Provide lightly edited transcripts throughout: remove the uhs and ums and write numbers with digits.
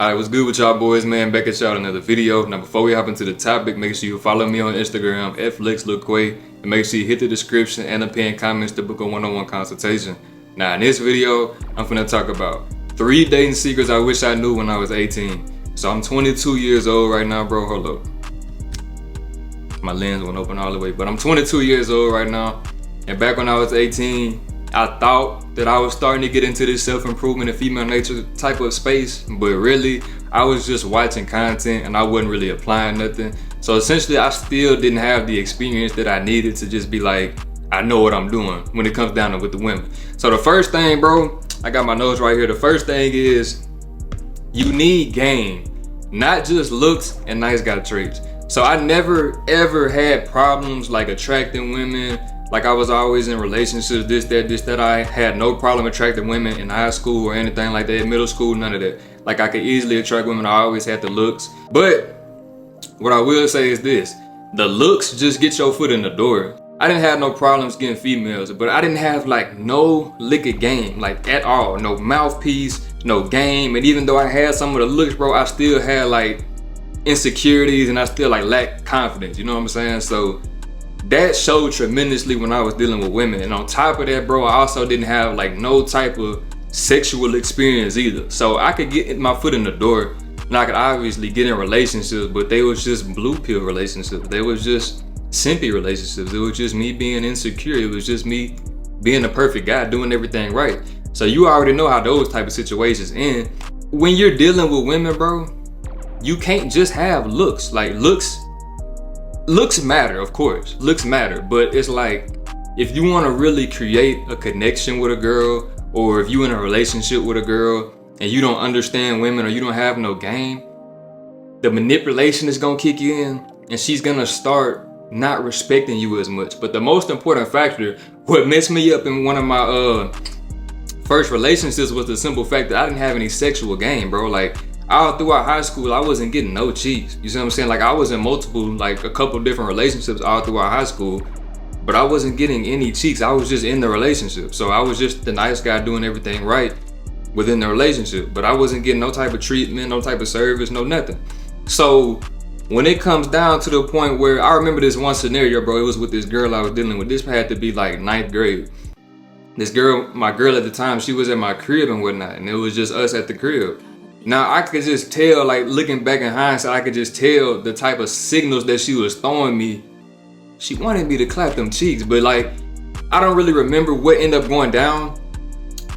Alright, what's good with y'all boys, man? Back at y'all another video. Now before we hop into the topic, make sure you follow me on Instagram at FlexLilQuay, and make sure you hit the description and the pinned comments to book a one-on-one consultation. Now in this video, I'm finna talk about 3 dating secrets I wish I knew when I was 18. So I'm 22 years old right now, bro. Hold up. My lens went open all the way, but I'm 22 years old right now. And back when I was 18, I thought that I was starting to get into this self-improvement and female nature type of space, but really, I was just watching content and I wasn't really applying nothing. So essentially, I still didn't have the experience that I needed to just be like, I know what I'm doing when it comes down to with the women. So the first thing, bro, I got my notes right here. The first thing is, you need game, not just looks and nice guy traits. So I never ever had problems like attracting women. Like I was always in relationships, this, that. I had no problem attracting women in high school or anything like that, middle school, none of that. Like I could easily attract women, I always had the looks. But what I will say is this, the looks just get your foot in the door. I didn't have no problems getting females, but I didn't have like no lick of game, like at all. No mouthpiece, no game. And even though I had some of the looks, bro, I still had like insecurities and I still like lacked confidence, you know what I'm saying? So that showed tremendously when I was dealing with women. And on top of that, bro, I also didn't have like no type of sexual experience either. So I could get my foot in the door and I could obviously get in relationships, but they was just blue pill relationships. They was just simpy relationships. It was just me being insecure. It was just me being the perfect guy, doing everything right. So you already know how those type of situations end. When you're dealing with women, bro, you can't just have looks. Like looks matter, of course. Looks matter, but it's like if you want to really create a connection with a girl, or if you in a relationship with a girl and you don't understand women or you don't have no game, the manipulation is gonna kick you in and she's gonna start not respecting you as much. But the most important factor, what messed me up in one of my first relationships, was the simple fact that I didn't have any sexual game, bro. Like all throughout high school, I wasn't getting no cheeks. You see what I'm saying? Like I was in multiple, like a couple different relationships all throughout high school, but I wasn't getting any cheeks. I was just in the relationship. So I was just the nice guy doing everything right within the relationship, but I wasn't getting no type of treatment, no type of service, no nothing. So when it comes down to the point where, I remember this one scenario, bro, it was with this girl I was dealing with. This had to be like 9th grade. This girl, my girl at the time, she was at my crib and whatnot, and it was just us at the crib. Now I could just tell, like looking back in hindsight, I could just tell the type of signals that she was throwing me. She wanted me to clap them cheeks, but like, I don't really remember what ended up going down.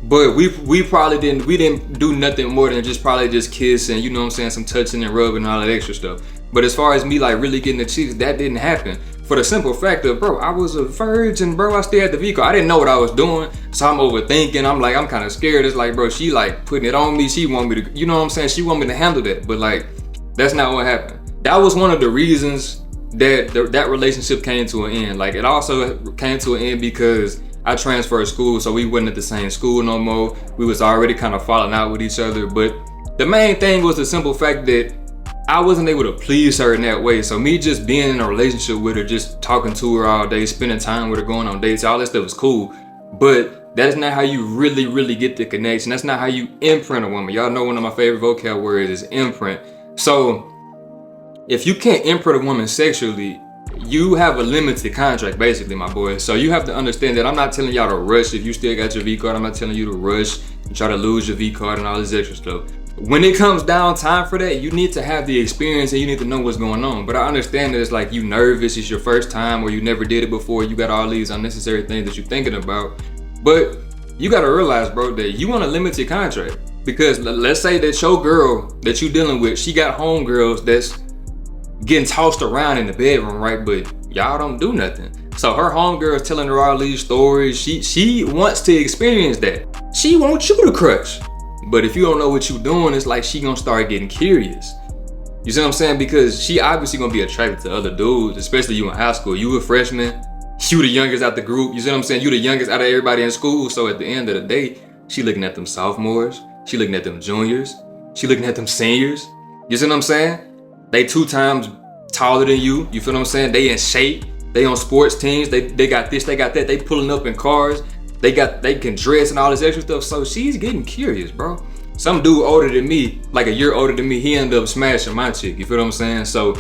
But we didn't do nothing more than probably just kiss and, you know what I'm saying, some touching and rubbing and all that extra stuff. But as far as me like really getting the cheeks, that didn't happen. For the simple fact of, bro, I was a virgin, bro. I still had the vehicle. I didn't know what I was doing, so I'm overthinking. I'm kind of scared. It's like, bro, she like putting it on me. She want me to, you know what I'm saying? She want me to handle that, but like, that's not what happened. That was one of the reasons that that relationship came to an end. Like it also came to an end because I transferred school, so we wasn't at the same school no more. We was already kind of falling out with each other. But the main thing was the simple fact that I wasn't able to please her in that way. So me just being in a relationship with her, just talking to her all day, spending time with her, going on dates, all that stuff was cool. But that's not how you really get the connection. That's not how you imprint a woman. Y'all know one of my favorite vocab words is imprint. So if you can't imprint a woman sexually, you have a limited contract, basically, my boy. So you have to understand that I'm not telling y'all to rush. If you still got your V card, I'm not telling you to rush and try to lose your V card and all this extra stuff. When it comes down time for that, you need to have the experience and you need to know what's going on. But I understand that it's like you nervous, it's your first time, or you never did it before, you got all these unnecessary things that you're thinking about. But you gotta realize, bro, that you want a limited contract. Because let's say that your girl that you dealing with, she got homegirls that's getting tossed around in the bedroom, right? But y'all don't do nothing. So her homegirl is telling her all these stories. She wants to experience that. She wants you to crush. But if you don't know what you're doing, it's like she gonna start getting curious. You see what I'm saying? Because she obviously gonna be attracted to other dudes, especially you in high school. You a freshman, you the youngest out the group. You see what I'm saying? You the youngest out of everybody in school. So at the end of the day, she looking at them sophomores. She looking at them juniors. She looking at them seniors. You see what I'm saying? They 2 times taller than you. You feel what I'm saying? They in shape. They on sports teams. They got this, they got that. They pulling up in cars. They can dress and all this extra stuff. So she's getting curious, bro. some dude older than me, like a year older than me, he ended up smashing my chick. You feel what I'm saying? So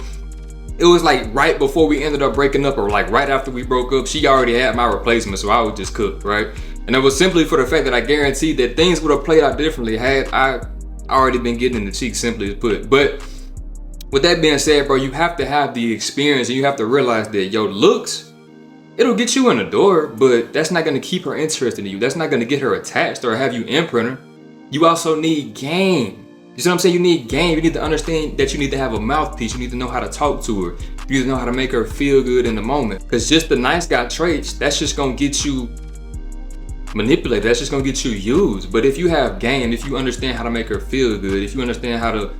it was like right before we ended up breaking up, or like right after we broke up, she already had my replacement, so I was just cooked, right? And it was simply for the fact that I guaranteed that things would have played out differently had I already been getting in the cheek, simply as put. But with that being said, bro, you have to have the experience, and you have to realize that your looks, it'll get you in the door, but that's not gonna keep her interested in you. That's not gonna get her attached or have you imprint her. You also need game. You see what I'm saying? You need game. You need to understand that you need to have a mouthpiece. You need to know how to talk to her. You need to know how to make her feel good in the moment. Because just the nice guy traits, that's just gonna get you manipulated. That's just gonna get you used. But if you have game, if you understand how to make her feel good, if you understand how to,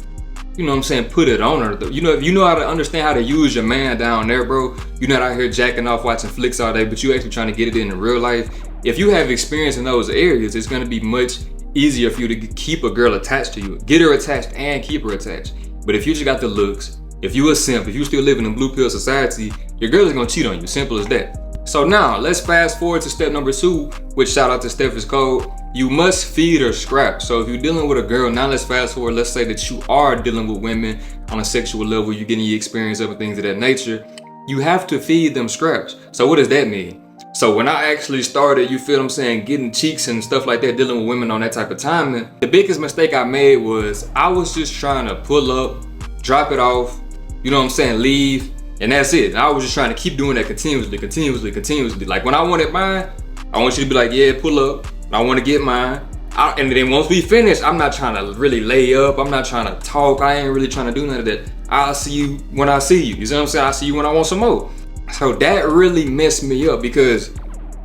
you know what I'm saying, put it on her. You know, if you know how to understand how to use your man down there, bro, you're not out here jacking off watching flicks all day, but you actually trying to get it in real life. If you have experience in those areas, it's gonna be much easier for you to keep a girl attached to you. Get her attached and keep her attached. But if you just got the looks, if you a simp, if you still living in blue pill society, your girl is gonna cheat on you, simple as that. So now, let's fast forward to step number 2, which shout out to Steph's code. You must feed her scraps. So if you're dealing with a girl, now let's fast forward, let's say that you are dealing with women on a sexual level, you're getting your experience of things of that nature, you have to feed them scraps. So what does that mean? So when I actually started, you feel what I'm saying, getting cheeks and stuff like that, dealing with women on that type of timing, the biggest mistake I made was I was just trying to pull up, drop it off, you know what I'm saying, leave, and that's it. And I was just trying to keep doing that continuously. Like when I wanted mine, I want you to be like, yeah, pull up, I want to get mine. And then once we finish, I'm not trying to really lay up, I'm not trying to talk, I ain't really trying to do none of that. I'll see you when I see you. You see what I'm saying? I'll see you when I want some more. So that really messed me up, because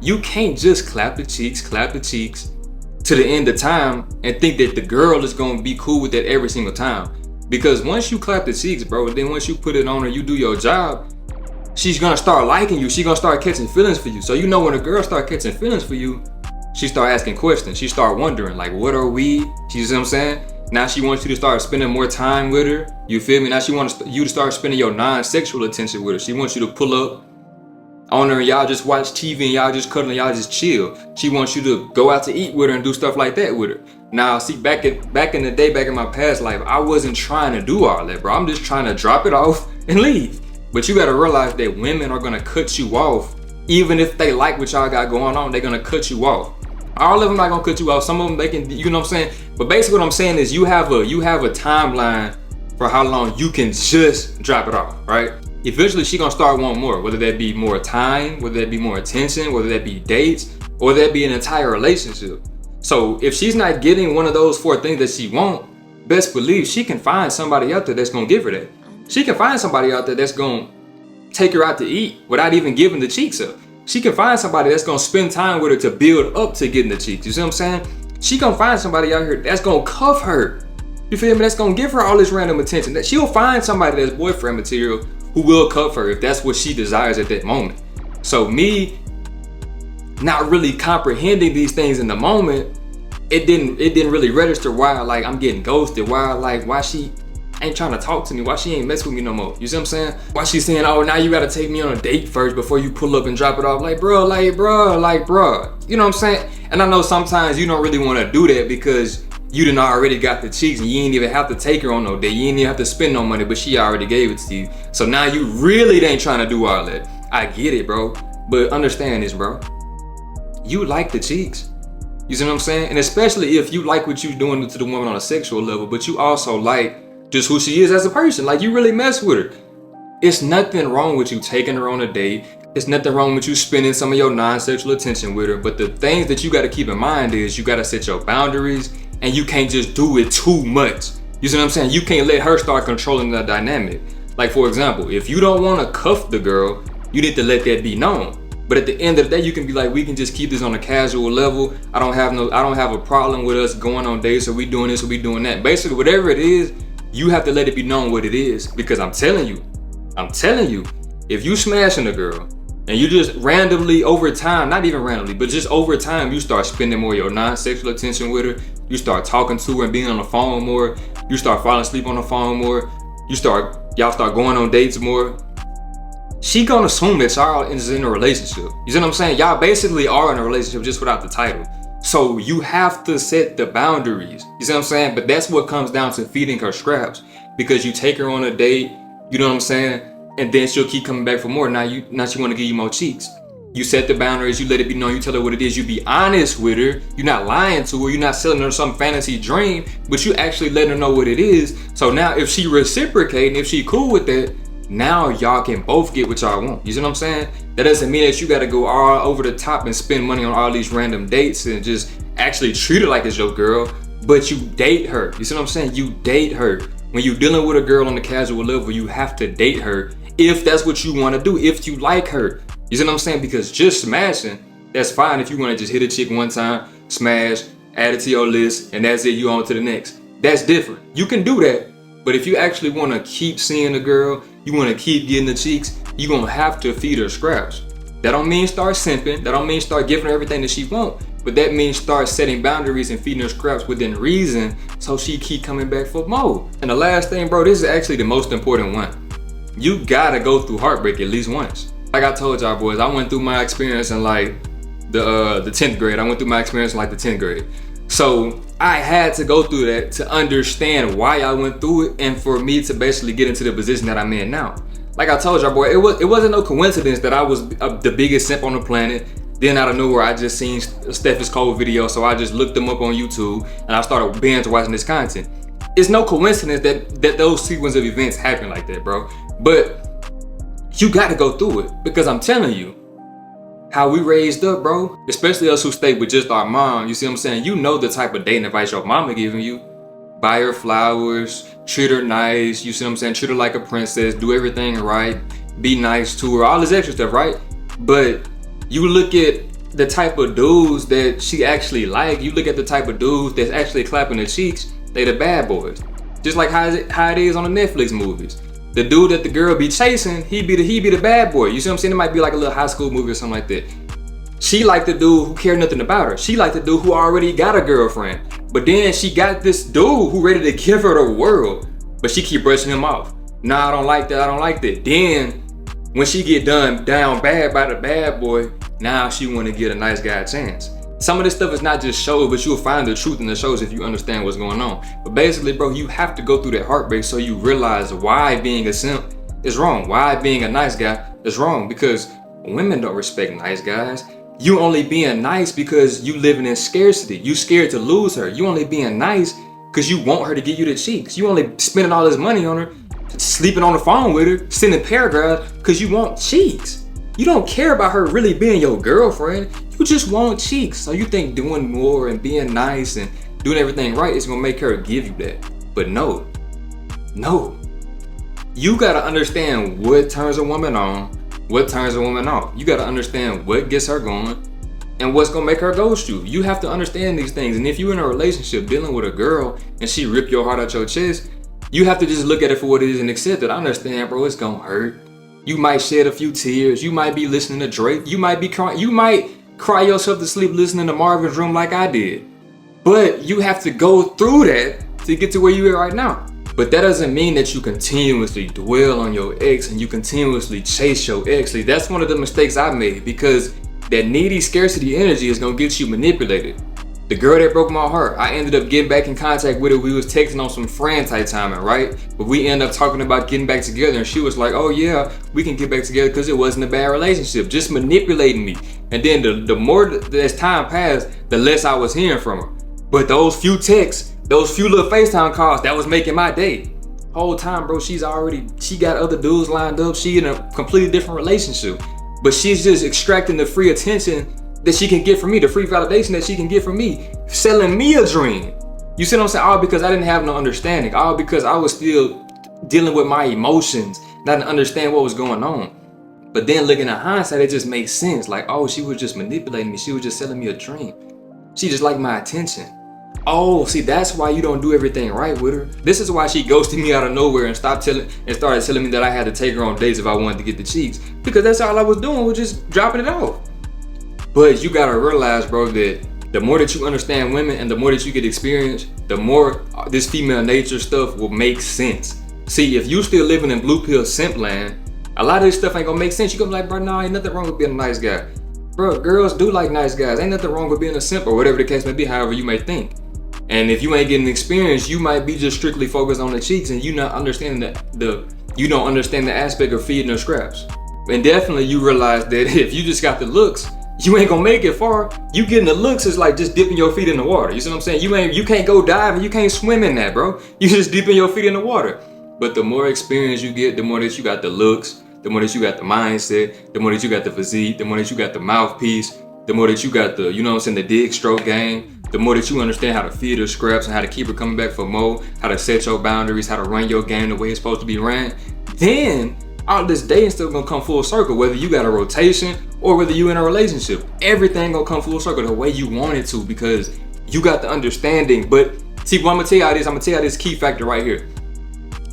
you can't just clap the cheeks to the end of time and think that the girl is gonna be cool with that every single time. Because once you clap the cheeks, bro, then once you put it on her, you do your job, she's gonna start liking you. She's gonna start catching feelings for you. So you know when a girl start catching feelings for you, she start asking questions. She start wondering, like, what are we? You see what I'm saying? Now she wants you to start spending more time with her. You feel me? Now she wants you to start spending your non-sexual attention with her. She wants you to pull up on her and y'all just watch TV and y'all just cuddle and y'all just chill. She wants you to go out to eat with her and do stuff like that with her. Now, see, back in the day, back in my past life, I wasn't trying to do all that, bro. I'm just trying to drop it off and leave. But you gotta realize that women are gonna cut you off. Even if they like what y'all got going on, they're gonna cut you off. All of them not gonna cut you off. Some of them, they can, you know what I'm saying? But basically what I'm saying is you have a timeline for how long you can just drop it off, right? Eventually she gonna start wanting more, whether that be more time, whether that be more attention, whether that be dates, or that be an entire relationship. So if she's not getting one of those 4 things that she want, best believe she can find somebody out there that's gonna give her that. She can find somebody out there that's gonna take her out to eat without even giving the cheeks up. She can find somebody that's gonna spend time with her to build up to getting the cheeks. You see what I'm saying? She gonna find somebody out here that's gonna cuff her. You feel me? That's gonna give her all this random attention. That she'll find somebody that's boyfriend material who will cuff her if that's what she desires at that moment. So me not really comprehending these things in the moment, it didn't really register why like I'm getting ghosted, why she ain't trying to talk to me, why she ain't mess with me no more. You see what I'm saying? Why she saying, oh, now you gotta take me on a date first before you pull up and drop it off. Like, bro. You know what I'm saying? And I know sometimes you don't really wanna do that because you done already got the cheeks and you ain't even have to take her on no date. You ain't even have to spend no money, but she already gave it to you. So now you really ain't trying to do all that. I get it, bro. But understand this, bro. You like the cheeks. You see what I'm saying? And especially if you like what you doing to the woman on a sexual level, but you also like just who she is as a person. Like, you really mess with her. It's nothing wrong with you taking her on a date. It's nothing wrong with you spending some of your non-sexual attention with her. But the things that you got to keep in mind is you got to set your boundaries, and you can't just do it too much. You see what I'm saying? You can't let her start controlling the dynamic. Like, for example, if you don't want to cuff the girl, you need to let that be known. But at the end of the day, you can be like, we can just keep this on a casual level. I don't have a problem with us going on dates, or we doing this or we doing that. Basically, whatever it is, you have to let it be known what it is. Because I'm telling you, if you smashing a girl and you just randomly over time, not even randomly, but just over time, you start spending more of your non-sexual attention with her, you start talking to her and being on the phone more, you start falling asleep on the phone more, y'all start going on dates more, she gonna assume that y'all is in a relationship. You see what I'm saying? Y'all basically are in a relationship just without the title. So you have to set the boundaries. You see what I'm saying? But that's what comes down to feeding her scraps. Because you take her on a date, you know what I'm saying? And then she'll keep coming back for more. Now she want to give you more cheeks. You set the boundaries, you let it be known, you tell her what it is, you be honest with her, you're not lying to her, you're not selling her some fantasy dream, but you actually letting her know what it is. So now if she reciprocating, if she cool with that, now y'all can both get what y'all want. You see what I'm saying? That doesn't mean that you gotta go all over the top and spend money on all these random dates and just actually treat her like it's your girl, but you date her. You see what I'm saying? You date her. When you're dealing with a girl on the casual level, you have to date her if that's what you wanna do, if you like her. You see what I'm saying? Because just smashing, that's fine if you want to just hit a chick one time, smash, add it to your list, and that's it, you on to the next. That's different. You can do that, but if you actually want to keep seeing the girl, you want to keep getting the cheeks, you're going to have to feed her scraps. That don't mean start simping, that don't mean start giving her everything that she wants, but that means start setting boundaries and feeding her scraps within reason so she keep coming back for more. And the last thing, bro, this is actually the most important one. You gotta go through heartbreak at least once. Like I told y'all boys, I went through my experience in like the 10th grade. I went through my experience in like the 10th grade. So I had to go through that to understand why I went through it and for me to basically get into the position that I'm in now. Like I told y'all, boy, it wasn't no coincidence that I was the biggest simp on the planet. Then out of nowhere, I just seen Steph is Cold video, so I just looked them up on YouTube and I started binge watching this content. It's no coincidence that those sequence of events happen like that, bro. But you gotta go through it, because I'm telling you, how we raised up, bro, especially us who stayed with just our mom, you see what I'm saying? You know the type of dating advice your mama giving you. Buy her flowers, treat her nice, you see what I'm saying? Treat her like a princess, do everything right, be nice to her, all this extra stuff, right? But you look at the type of dudes that she actually like, you look at the type of dudes that's actually clapping their cheeks, they the bad boys. Just like how it is on the Netflix movies. The dude that the girl be chasing, he be the bad boy. You see what I'm saying? It might be like a little high school movie or something like that. She like the dude who care nothing about her. She like the dude who already got a girlfriend. But then she got this dude who ready to give her the world, but she keep brushing him off. Nah, I don't like that, I don't like that. Then, when she get done down bad by the bad boy, now she wanna get a nice guy a chance. Some of this stuff is not just shows, but you'll find the truth in the shows if you understand what's going on. But basically, bro, you have to go through that heartbreak so you realize why being a simp is wrong. Why being a nice guy is wrong. Because women don't respect nice guys. You only being nice because you living in scarcity. You scared to lose her. You only being nice because you want her to give you the cheeks. You only spending all this money on her, sleeping on the phone with her, sending paragraphs because you want cheeks. You don't care about her really being your girlfriend. You just want cheeks. So you think doing more and being nice and doing everything right is gonna make her give you that. But no. You gotta understand what turns a woman on, what turns a woman off. You gotta understand what gets her going and what's gonna make her ghost you. You have to understand these things. And if you're in a relationship dealing with a girl and she rip your heart out your chest, you have to just look at it for what it is and accept it. I understand, bro, it's gonna hurt. You might shed a few tears. You might be listening to Drake. You might be crying. You might cry yourself to sleep listening to Marvin's Room like I did. But you have to go through that to get to where you are right now. But that doesn't mean that you continuously dwell on your ex and you continuously chase your ex. See, that's one of the mistakes I made, because that needy scarcity energy is gonna get you manipulated. The girl that broke my heart, I ended up getting back in contact with her. We was texting on some friend type timing, right? But we ended up talking about getting back together, and she was like, oh yeah, we can get back together because it wasn't a bad relationship, just manipulating me. And then the more as time passed, the less I was hearing from her. But those few texts, those few little FaceTime calls, that was making my day. Whole time, bro, she got other dudes lined up. She in a completely different relationship. But she's just extracting the free attention that she can get from me, the free validation that she can get from me, selling me a dream. You see what I'm saying? All because I didn't have no understanding. All because I was still dealing with my emotions, not to understand what was going on. But then looking at hindsight, it just makes sense. Like, oh, she was just manipulating me. She was just selling me a dream. She just liked my attention. Oh, see, that's why you don't do everything right with her. This is why she ghosted me out of nowhere and started telling me that I had to take her on dates if I wanted to get the cheeks. Because that's all I was doing, was just dropping it off. But you gotta realize, bro, that the more that you understand women and the more that you get experience, the more this female nature stuff will make sense. See, if you still living in blue pill simp land, a lot of this stuff ain't gonna make sense. You gonna be like, bro, nah, ain't nothing wrong with being a nice guy. bro, girls do like nice guys. Ain't nothing wrong with being a simp or whatever the case may be, however you may think. And if you ain't getting experience, you might be just strictly focused on the cheeks and you not understanding you don't understand the aspect of feeding her scraps. And definitely you realize that if you just got the looks, you ain't gonna make it far. You getting the looks is like just dipping your feet in the water. You see what I'm saying? You can't go diving, you can't swim in that, bro. You just dipping your feet in the water. But the more experience you get, the more that you got the looks, the more that you got the mindset, the more that you got the physique, the more that you got the mouthpiece, the more that you got the, you know what I'm saying, the dig stroke game, the more that you understand how to feed her scraps and how to keep her coming back for more, how to set your boundaries, how to run your game the way it's supposed to be ran, then all this dating still gonna come full circle, whether you got a rotation or whether you in a relationship. Everything gonna come full circle the way you want it to because you got the understanding. But see, what I'm gonna tell y'all this key factor right here.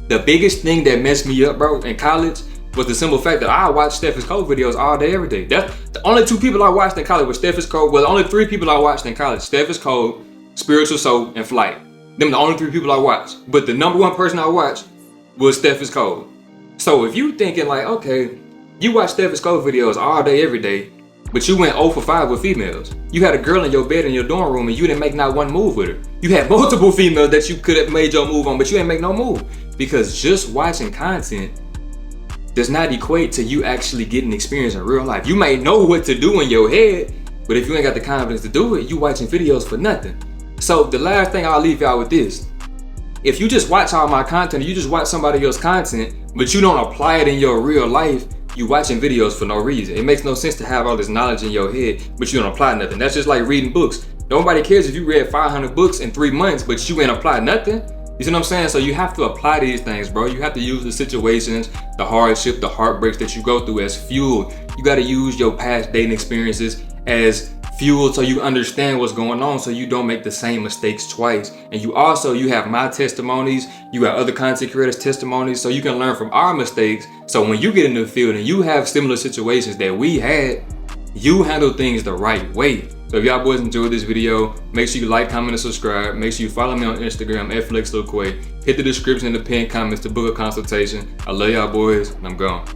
The biggest thing that messed me up, bro, in college was the simple fact that I watched Steph Curry videos all day, every day. That's the only 2 people I watched in college was Steph Curry. Well, the only 3 people I watched in college: Steph Curry, Spiritual Soul, and Flight. Them the only 3 people I watched. But the number 1 person I watched was Steph Curry. So if you thinking like, okay, you watch Steph Curry videos all day, every day, but you went 0 for 5 with females. You had a girl in your bed in your dorm room and you didn't make not one move with her. You had multiple females that you could have made your move on, but you didn't make no move. Because just watching content does not equate to you actually getting experience in real life. You may know what to do in your head, but if you ain't got the confidence to do it, you watching videos for nothing. So the last thing I'll leave y'all with this. If you just watch all my content, or you just watch somebody else's content, but you don't apply it in your real life, you watching videos for no reason. It makes no sense to have all this knowledge in your head, but you don't apply nothing. That's just like reading books. Nobody cares if you read 500 books in 3 months, but you ain't applied nothing. You see what I'm saying? So you have to apply these things, bro. You have to use the situations, the hardship, the heartbreaks that you go through as fuel. You got to use your past dating experiences as fuel so you understand what's going on, so you don't make the same mistakes twice. And you have my testimonies, you got other content creators' testimonies, so you can learn from our mistakes. So when you get in the field and you have similar situations that we had, you handle things the right way. So if y'all boys enjoyed this video, make sure you like, comment, and subscribe. Make sure you follow me on Instagram @FlexLilQuay. Hit the description in the pinned comments to book a consultation. I love y'all boys, and I'm gone.